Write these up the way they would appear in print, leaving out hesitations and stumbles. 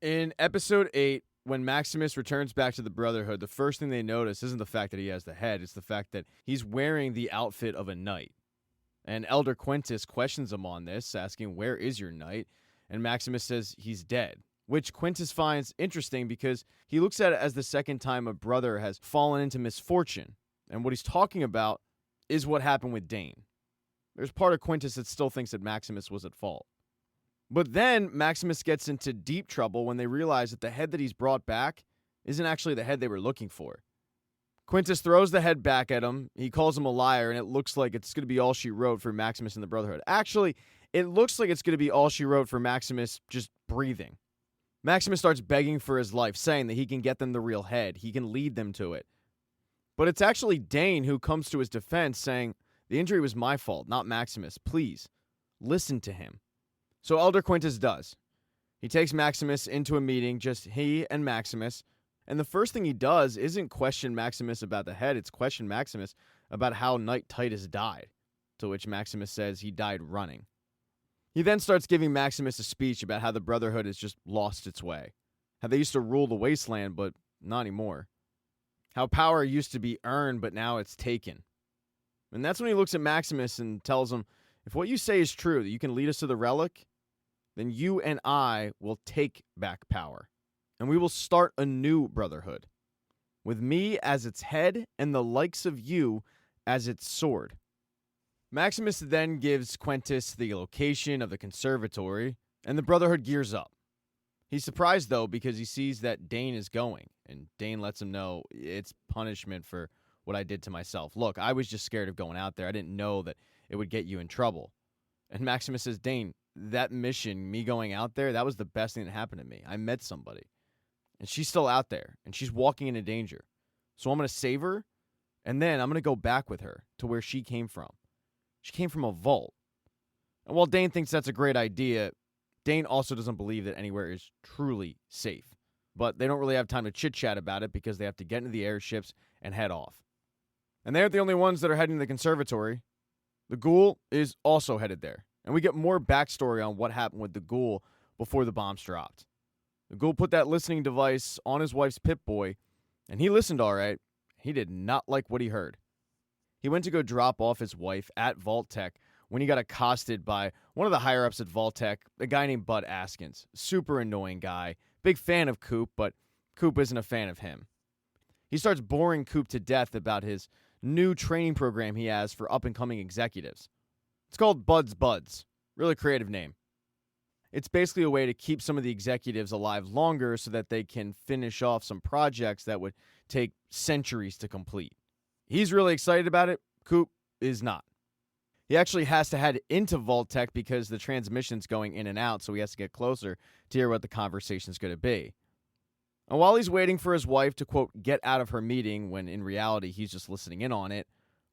In episode 8, when Maximus returns back to the Brotherhood, the first thing they notice isn't the fact that he has the head, it's the fact that he's wearing the outfit of a knight. And Elder Quintus questions him on this, asking, "Where is your knight?" And Maximus says he's dead, which Quintus finds interesting because he looks at it as the second time a brother has fallen into misfortune. And what he's talking about is what happened with Dane. There's part of Quintus that still thinks that Maximus was at fault. But then Maximus gets into deep trouble when they realize that the head that he's brought back isn't actually the head they were looking for. Quintus throws the head back at him. He calls him a liar, and it looks like it's going to be all she wrote for Maximus and the Brotherhood. Actually, it looks like it's going to be all she wrote for Maximus just breathing. Maximus starts begging for his life, saying that he can get them the real head. He can lead them to it. But it's actually Dane who comes to his defense, saying, "The injury was my fault, not Maximus. Please, listen to him." So Elder Quintus does. He takes Maximus into a meeting, just he and Maximus. And the first thing he does isn't question Maximus about the head, it's question Maximus about how Knight Titus died, to which Maximus says he died running. He then starts giving Maximus a speech about how the Brotherhood has just lost its way, how they used to rule the wasteland, but not anymore, how power used to be earned, but now it's taken. And that's when he looks at Maximus and tells him, "If what you say is true, that you can lead us to the relic, then you and I will take back power. And we will start a new Brotherhood, with me as its head and the likes of you as its sword." Maximus then gives Quintus the location of the conservatory, and the Brotherhood gears up. He's surprised, though, because he sees that Dane is going, and Dane lets him know it's punishment for what I did to myself. "Look, I was just scared of going out there. I didn't know that it would get you in trouble." And Maximus says, "Dane, that mission, me going out there, that was the best thing that happened to me. I met somebody. And she's still out there, and she's walking into danger. So I'm going to save her, and then I'm going to go back with her to where she came from. She came from a vault." And while Dane thinks that's a great idea, Dane also doesn't believe that anywhere is truly safe. But they don't really have time to chit-chat about it because they have to get into the airships and head off. And they aren't the only ones that are heading to the conservatory. The Ghoul is also headed there. And we get more backstory on what happened with the Ghoul before the bombs dropped. The Ghoul put that listening device on his wife's Pip-Boy, and he listened all right. He did not like what he heard. He went to go drop off his wife at Vault-Tec when he got accosted by one of the higher-ups at Vault-Tec, a guy named Bud Askins. Super annoying guy. Big fan of Coop, but Coop isn't a fan of him. He starts boring Coop to death about his new training program he has for up-and-coming executives. It's called Bud's Buds. Really creative name. It's basically a way to keep some of the executives alive longer so that they can finish off some projects that would take centuries to complete. He's really excited about it. Coop is not. He actually has to head into Vault-Tec because the transmission's going in and out, so he has to get closer to hear what the conversation's going to be. And while he's waiting for his wife to, quote, get out of her meeting, when in reality he's just listening in on it,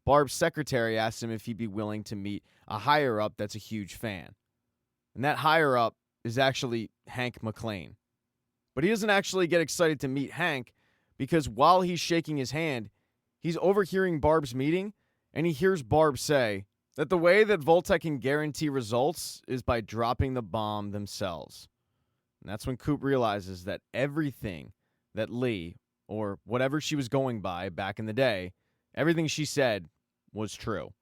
Barb's secretary asks him if he'd be willing to meet a higher-up that's a huge fan. And that higher-up is actually Hank McClane. But he doesn't actually get excited to meet Hank because while he's shaking his hand, he's overhearing Barb's meeting, and he hears Barb say that the way that Vault-Tec can guarantee results is by dropping the bomb themselves. And that's when Coop realizes that everything that Lee, or whatever she was going by back in the day, everything she said was true.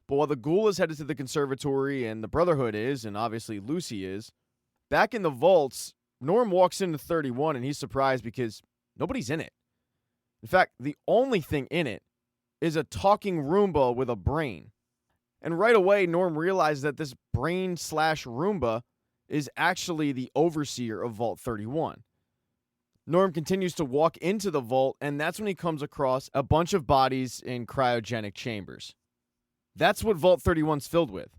But while the Ghoul is headed to the conservatory and the Brotherhood is, and obviously Lucy is, back in the vaults, Norm walks into 31 and he's surprised because nobody's in it. In fact, the only thing in it is a talking Roomba with a brain. And right away, Norm realizes that this brain/Roomba is actually the overseer of Vault 31. Norm continues to walk into the vault, and that's when he comes across a bunch of bodies in cryogenic chambers. That's what Vault 31's filled with.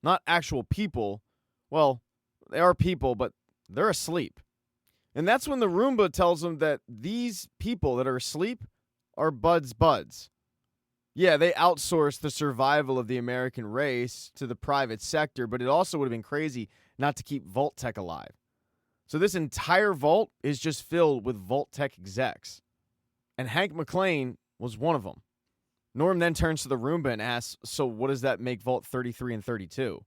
Not actual people. Well, they are people, but they're asleep. And that's when the Roomba tells him that these people that are asleep are Bud's buds. Yeah, they outsourced the survival of the American race to the private sector, but it also would have been crazy not to keep Vault-Tec alive. So this entire vault is just filled with Vault-Tec execs. And Hank McClane was one of them. Norm then turns to the Roomba and asks, "So what does that make Vault 33 and 32?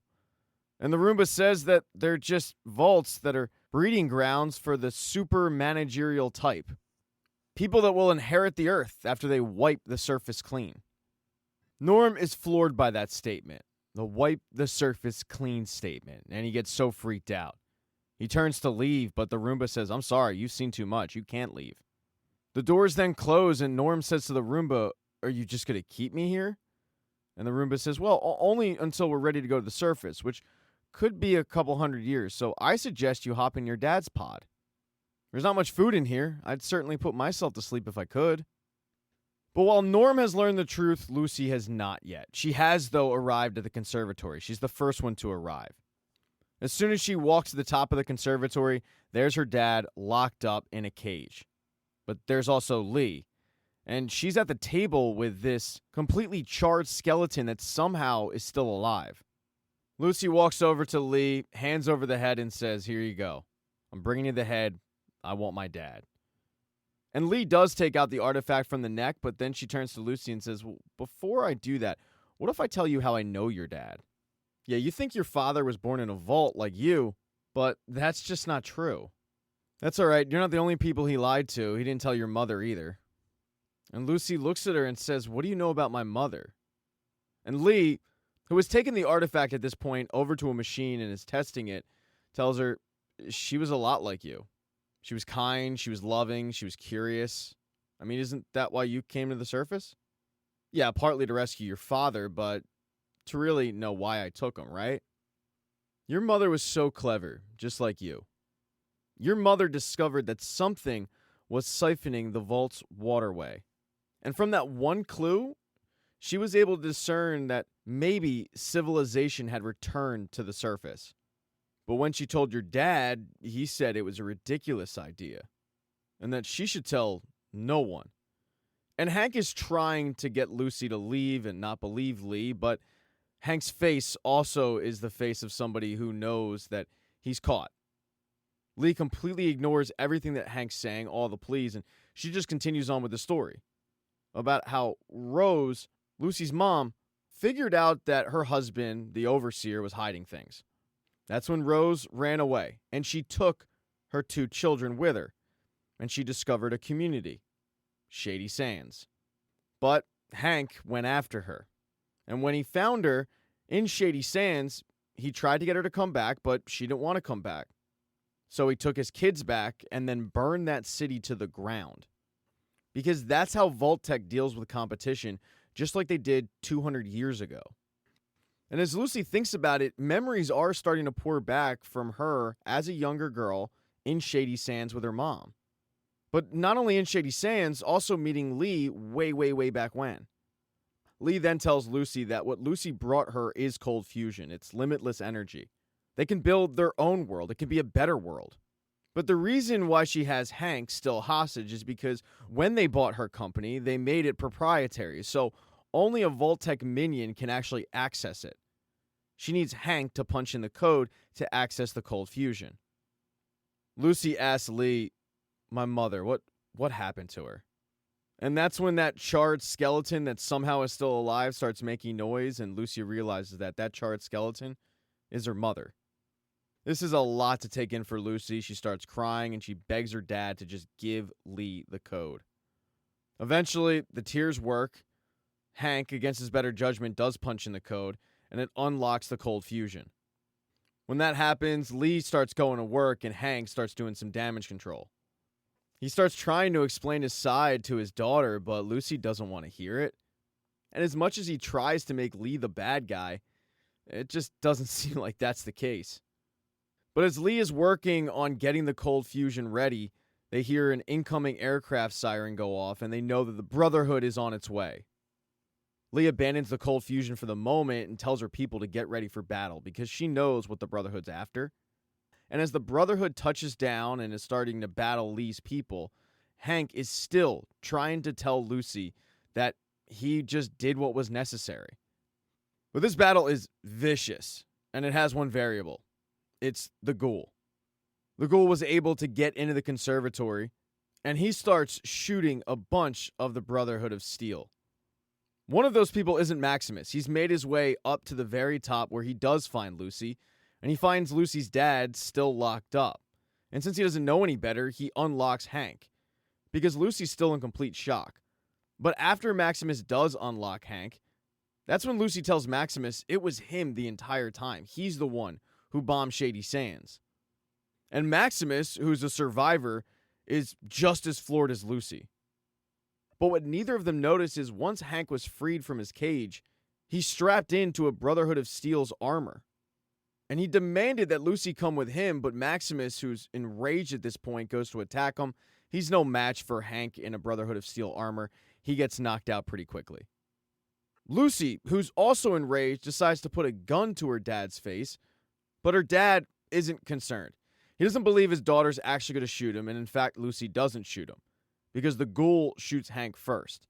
And the Roomba says that they're just vaults that are breeding grounds for the super managerial type. People that will inherit the earth after they wipe the surface clean. Norm is floored by that statement, the wipe the surface clean statement, and he gets so freaked out. He turns to leave, but the Roomba says, "I'm sorry, you've seen too much. You can't leave." The doors then close, and Norm says to the Roomba, "Are you just going to keep me here?" And the Roomba says, "Well, only until we're ready to go to the surface, which could be a couple 100 years, so I suggest you hop in your dad's pod. There's not much food in here. I'd certainly put myself to sleep if I could." But while Norm has learned the truth, Lucy has not yet. She has, though, arrived at the conservatory. She's the first one to arrive. As soon as she walks to the top of the conservatory, there's her dad locked up in a cage. But there's also Lee. And she's at the table with this completely charred skeleton that somehow is still alive. Lucy walks over to Lee, hands over the head, and says, "Here you go. I'm bringing you the head. I want my dad." And Lee does take out the artifact from the neck, but then she turns to Lucy and says, "Well, before I do that, what if I tell you how I know your dad? Yeah, you think your father was born in a vault like you, but that's just not true." "That's all right. You're not the only people he lied to. He didn't tell your mother either." And Lucy looks at her and says, "What do you know about my mother?" And Lee, who has taken the artifact at this point over to a machine and is testing it, tells her she was a lot like you. She was kind, she was loving, she was curious. I mean, isn't that why you came to the surface? Yeah, partly to rescue your father, but to really know why I took him, right? Your mother was so clever, just like you. Your mother discovered that something was siphoning the vault's waterway. And from that one clue, she was able to discern that maybe civilization had returned to the surface. But when she told your dad, he said it was a ridiculous idea and that she should tell no one. And Hank is trying to get Lucy to leave and not believe Lee, but Hank's face also is the face of somebody who knows that he's caught. Lee completely ignores everything that Hank's saying, all the pleas, and she just continues on with the story about how Rose, Lucy's mom, figured out that her husband, the overseer, was hiding things. That's when Rose ran away, and she took her 2 children with her, and she discovered a community, Shady Sands. But Hank went after her, and when he found her in Shady Sands, he tried to get her to come back, but she didn't want to come back. So he took his kids back and then burned that city to the ground. Because that's how Vault-Tec deals with competition, just like they did 200 years ago. And as Lucy thinks about it, memories are starting to pour back from her as a younger girl in Shady Sands with her mom. But not only in Shady Sands, also meeting Lee way back when. Lee then tells Lucy that what Lucy brought her is cold fusion. It's limitless energy. They can build their own world. It can be a better world. But the reason why she has Hank still hostage is because when they bought her company, they made it proprietary. So only a Vault-Tec minion can actually access it. She needs Hank to punch in the code to access the cold fusion. Lucy asks Lee, "My mother, what happened to her?" And that's when that charred skeleton that somehow is still alive starts making noise, and Lucy realizes that that charred skeleton is her mother. This is a lot to take in for Lucy. She starts crying, and she begs her dad to just give Lee the code. Eventually, the tears work. Hank, against his better judgment, does punch in the code, and it unlocks the cold fusion. When that happens, Lee starts going to work, and Hank starts doing some damage control. He starts trying to explain his side to his daughter, but Lucy doesn't want to hear it. And as much as he tries to make Lee the bad guy, it just doesn't seem like that's the case. But as Lee is working on getting the cold fusion ready, they hear an incoming aircraft siren go off, and they know that the Brotherhood is on its way. Lee abandons the cold fusion for the moment and tells her people to get ready for battle because she knows what the Brotherhood's after. And as the Brotherhood touches down and is starting to battle Lee's people, Hank is still trying to tell Lucy that he just did what was necessary. But this battle is vicious, and it has one variable. It's the Ghoul. The Ghoul was able to get into the conservatory, and he starts shooting a bunch of the Brotherhood of Steel. One of those people isn't Maximus. He's made his way up to the very top where he does find Lucy, and he finds Lucy's dad still locked up. And since he doesn't know any better, he unlocks Hank, because Lucy's still in complete shock. But after Maximus does unlock Hank, that's when Lucy tells Maximus it was him the entire time. He's the one who bombed Shady Sands. And Maximus, who's a survivor, is just as floored as Lucy. But what neither of them notice is once Hank was freed from his cage, he strapped into a Brotherhood of Steel's armor. And he demanded that Lucy come with him, but Maximus, who's enraged at this point, goes to attack him. He's no match for Hank in a Brotherhood of Steel armor. He gets knocked out pretty quickly. Lucy, who's also enraged, decides to put a gun to her dad's face, but her dad isn't concerned. He doesn't believe his daughter's actually going to shoot him, and in fact, Lucy doesn't shoot him, because the Ghoul shoots Hank first.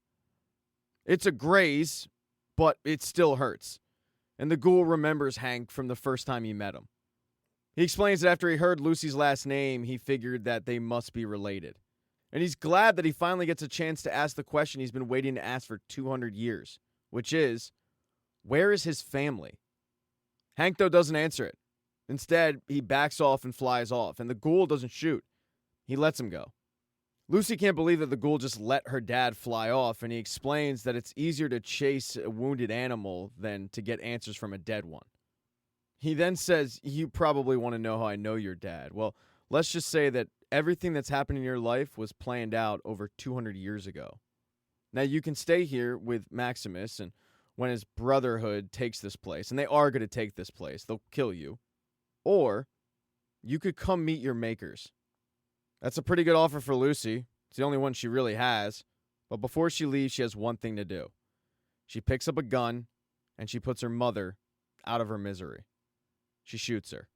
It's a graze, but it still hurts, and the Ghoul remembers Hank from the first time he met him. He explains that after he heard Lucy's last name, he figured that they must be related. And he's glad that he finally gets a chance to ask the question he's been waiting to ask for 200 years, which is, where is his family? Hank, though, doesn't answer it. Instead, he backs off and flies off, and the Ghoul doesn't shoot. He lets him go. Lucy can't believe that the Ghoul just let her dad fly off, and he explains that it's easier to chase a wounded animal than to get answers from a dead one. He then says, you probably want to know how I know your dad. Well, let's just say that everything that's happened in your life was planned out over 200 years ago. Now, you can stay here with Maximus, and when his Brotherhood takes this place, and they are going to take this place, they'll kill you. Or you could come meet your makers. That's a pretty good offer for Lucy. It's the only one she really has. But before she leaves, she has one thing to do. She picks up a gun, and she puts her mother out of her misery. She shoots her.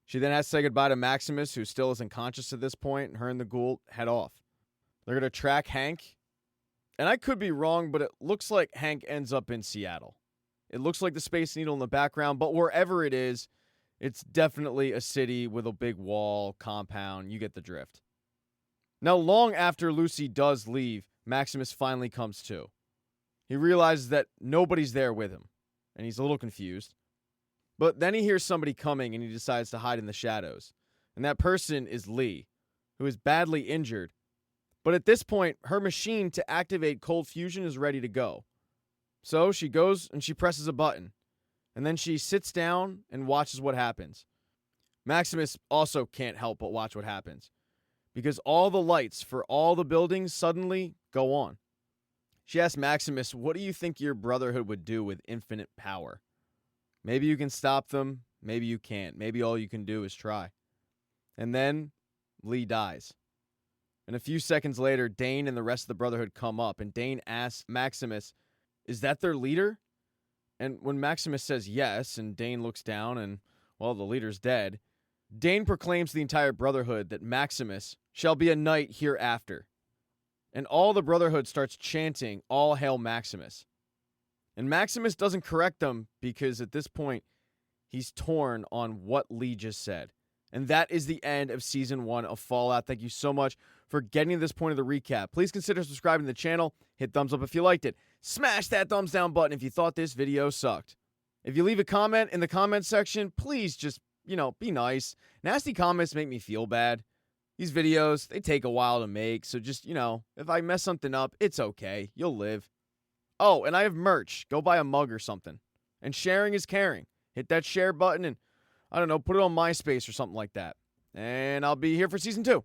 She then has to say goodbye to Maximus, who still isn't conscious at this point, and her and the Ghoul head off. They're going to track Hank. And I could be wrong, but it looks like Hank ends up in Seattle. It looks like the Space Needle in the background, but wherever it is, it's definitely a city with a big wall, compound. You get the drift. Now, long after Lucy does leave, Maximus finally comes to. He realizes that nobody's there with him, and he's a little confused. But then he hears somebody coming, and he decides to hide in the shadows. And that person is Lee, who is badly injured. But at this point, her machine to activate cold fusion is ready to go. So she goes and she presses a button. And then she sits down and watches what happens. Maximus also can't help but watch what happens, because all the lights for all the buildings suddenly go on. She asks Maximus, what do you think your Brotherhood would do with infinite power? Maybe you can stop them, maybe you can't. Maybe all you can do is try. And then Lee dies. And a few seconds later, Dane and the rest of the Brotherhood come up, and Dane asks Maximus, is that their leader? And when Maximus says yes, and Dane looks down and, well, the leader's dead, Dane proclaims to the entire Brotherhood that Maximus shall be a knight hereafter. And all the Brotherhood starts chanting, all hail Maximus. And Maximus doesn't correct them because at this point, he's torn on what Lee just said. And that is the end of Season 1 of Fallout. Thank you so much for getting to this point of the recap. Please consider subscribing to the channel. Hit thumbs up if you liked it. Smash that thumbs down button if you thought this video sucked. If you leave a comment in the comment section, please just, be nice. Nasty comments make me feel bad. These videos, they take a while to make, so just, if I mess something up, it's okay. You'll live. Oh, and I have merch. Go buy a mug or something. And sharing is caring. Hit that share button and, put it on MySpace or something like that. And I'll be here for Season 2.